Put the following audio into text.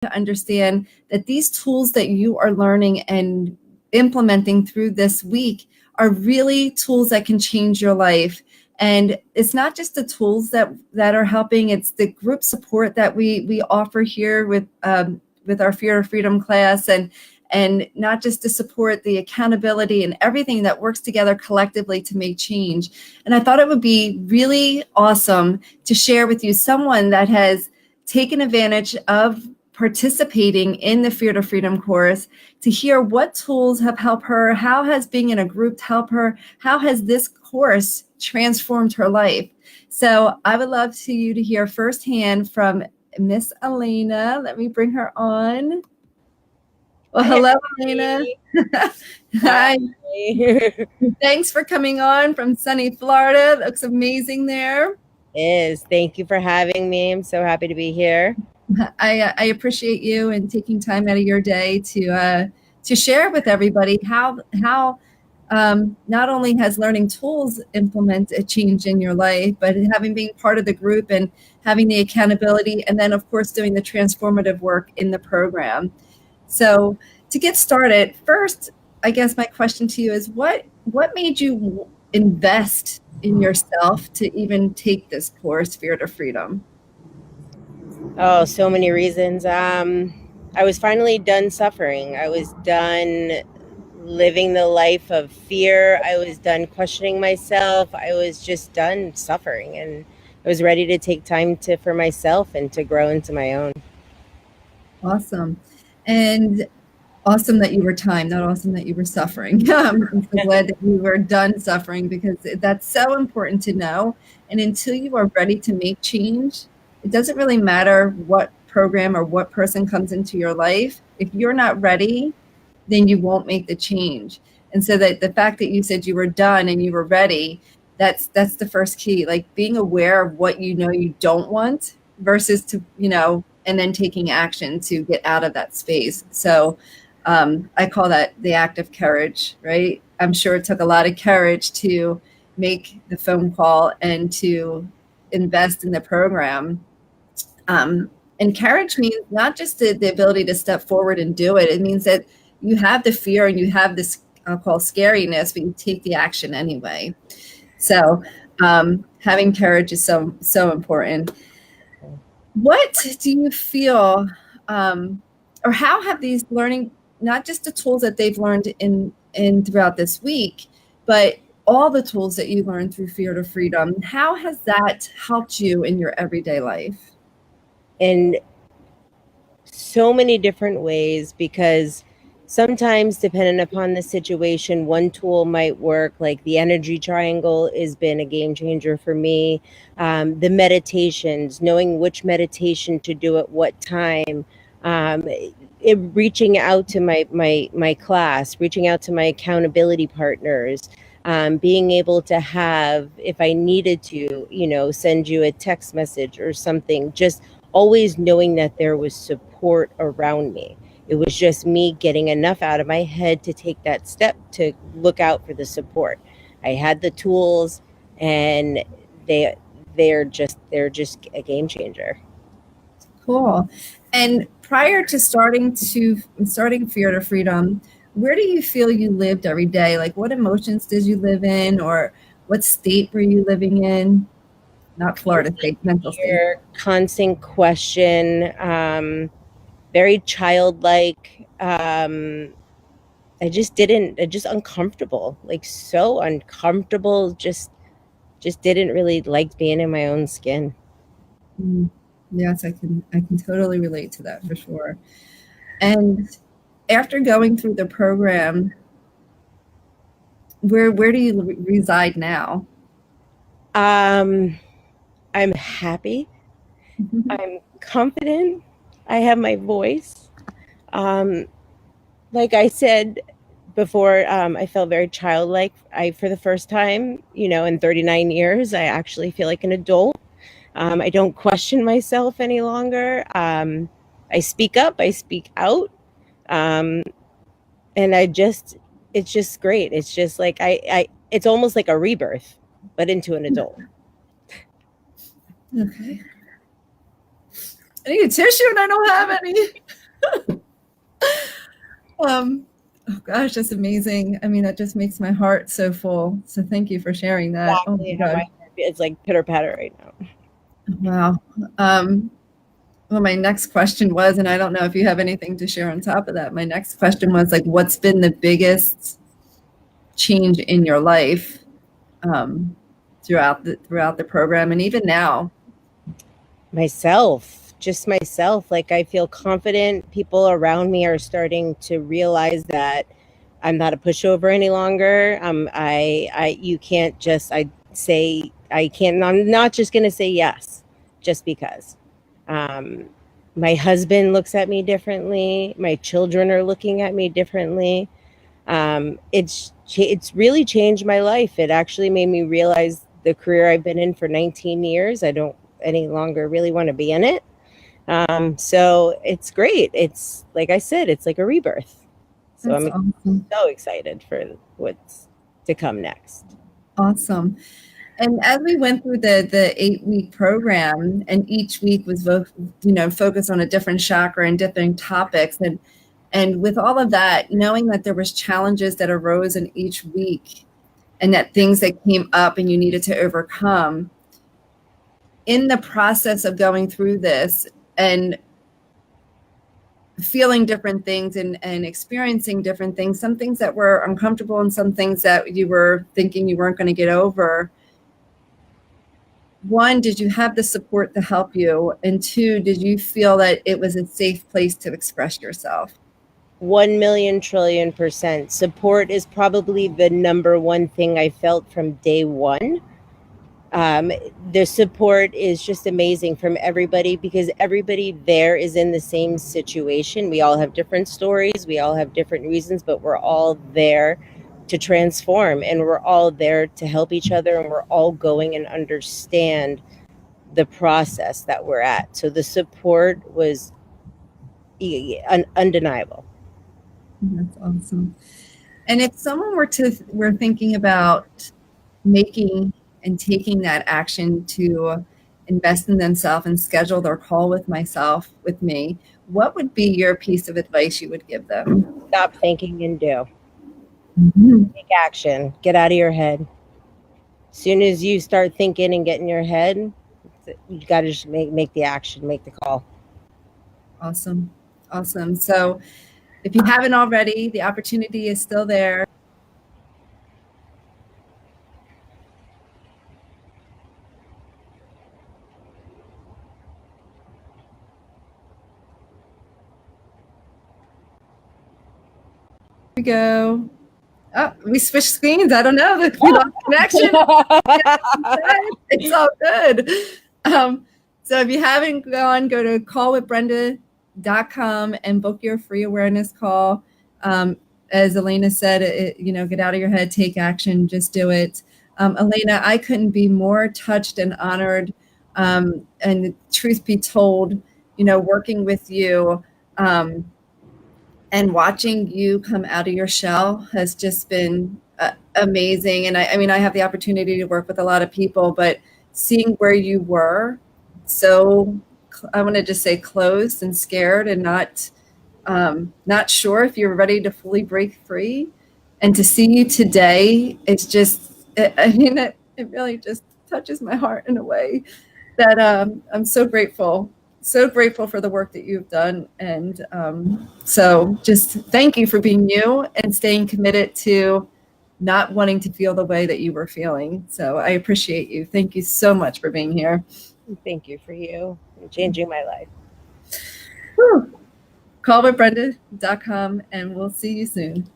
to understand that these tools that you are learning and implementing through this week are really tools that can change your life. And it's not just the tools that are helping, it's the group support that we offer here with our Fear of Freedom class, and not just to support, the accountability and everything that works together collectively to make change. And I thought it would be really awesome to share with you someone that has taken advantage of participating in the Fear to Freedom course, to hear what tools have helped her, how has being in a group helped her, how has this course transformed her life. So I would love to you to hear firsthand from Miss Elaina. Let me bring her on. Well, hello, Elaina. Hi. Thanks for coming on from sunny Florida. Looks amazing there. Thank you for having me. I'm so happy to be here. I appreciate you and taking time out of your day to share with everybody how not only has learning tools implement a change in your life, but having been part of the group and having the accountability, and then of course doing the transformative work in the program. So to get started, first, I guess my question to you is what made you invest in yourself to even take this course, Fear to Freedom? Oh, so many reasons. I was finally done suffering. I was done living the life of fear. I was done questioning myself. I was just done suffering, and I was ready to take time for myself and to grow into my own. Awesome. And awesome that you were timed, not awesome that you were suffering. I'm so glad that you were done suffering, because that's so important to know. And until you are ready to make change, it doesn't really matter what program or what person comes into your life. If you're not ready, then you won't make the change. And so that the fact that you said you were done and you were ready, that's the first key, like being aware of what you know you don't want versus to, and then taking action to get out of that space. So I call that the act of courage, right? I'm sure it took a lot of courage to make the phone call and to invest in the program. And courage means not just the ability to step forward and do it. It means that you have the fear and you have this, I'll call scariness, but you take the action anyway. So having courage is so important. What do you feel, or how have these learning, not just the tools that they've learned in throughout this week, but all the tools that you learned through Fear to Freedom, how has that helped you in your everyday life? In so many different ways, because sometimes, depending upon the situation, one tool might work. Like the energy triangle has been a game changer for me. The meditations, knowing which meditation to do at what time, reaching out to my class, reaching out to my accountability partners, being able to have, if I needed to, send you a text message or something, just always knowing that there was support around me. It was just me getting enough out of my head to take that step to look out for the support. I had the tools, and they're just a game changer. Cool. And prior to starting Fear to Freedom, where do you feel you lived every day? Like, what emotions did you live in, or what state were you living in? Not Florida state, mental state. Constant question, very childlike. I just uncomfortable, like so uncomfortable, just didn't really like being in my own skin. Yes, I can totally relate to that for sure. And after going through the program, where do you reside now? I'm happy. I'm confident. I have my voice. Like I said before, I felt very childlike. For the first time, in 39 years, I actually feel like an adult. I don't question myself any longer. I speak up, I speak out. And it's just great. It's just like, it's almost like a rebirth, but into an adult. Okay. I need a tissue and I don't have any. Oh gosh, that's amazing. I mean, that just makes my heart so full. So thank you for sharing that. Oh Exactly my how my God. heart it's like pitter patter right now. Wow. Um, well, my next question was, and I don't know if you have anything to share on top of that. My next question was like, what's been the biggest change in your life throughout the program and even now? Myself, just myself. Like I feel confident. People around me are starting to realize that I'm not a pushover any longer. You can't just, I say, I can't, I'm not just going to say yes just because. Um, my husband looks at me differently. My children are looking at me differently. It's really changed my life. It actually made me realize the career I've been in for 19 years. I don't any longer really want to be in it. So it's great. It's like I said, it's like a rebirth. So That's I'm awesome. so excited for what's to come next. Awesome. And as we went through the 8-week program, and each week was focused on a different chakra and different topics, and with all of that, knowing that there was challenges that arose in each week, and that things that came up and you needed to overcome, in the process of going through this and feeling different things and experiencing different things, some things that were uncomfortable and some things that you were thinking you weren't going to get over. One, did you have the support to help you? And two, did you feel that it was a safe place to express yourself? 1 million trillion percent. Support is probably the number one thing I felt from day one. Um, the support is just amazing from everybody because everybody there is in the same situation. We all have different stories, we all have different reasons, but we're all there to transform and we're all there to help each other and we're all going and understand the process that we're at. So the support was undeniable. That's awesome. And if someone were thinking about making and taking that action to invest in themselves and schedule their call with me, what would be your piece of advice you would give them? Stop thinking and do. Mhm. Take action. Get out of your head. As soon as you start thinking and get in your head, you got to just make the action, make the call. Awesome. Awesome. So if you haven't already, the opportunity is still there. Here we go. Oh, we switched screens. I don't know. We lost connection. It's all good. So if you haven't gone, go to callwithbrenda.com and book your free awareness call. As Elaina said, get out of your head, take action, just do it. Elaina, I couldn't be more touched and honored. And truth be told, working with you, and watching you come out of your shell has just been amazing. And I mean, I have the opportunity to work with a lot of people, but seeing where you were, so I want to just say closed and scared and not sure if you're ready to fully break free, and to see you today, it's just, it really just touches my heart in a way that I'm so grateful for the work that you've done. And so just thank you for being you and staying committed to not wanting to feel the way that you were feeling. So I appreciate you. Thank you so much for being here. Thank you for you and changing my life. Whew. Callwithbrenda.com, and we'll see you soon.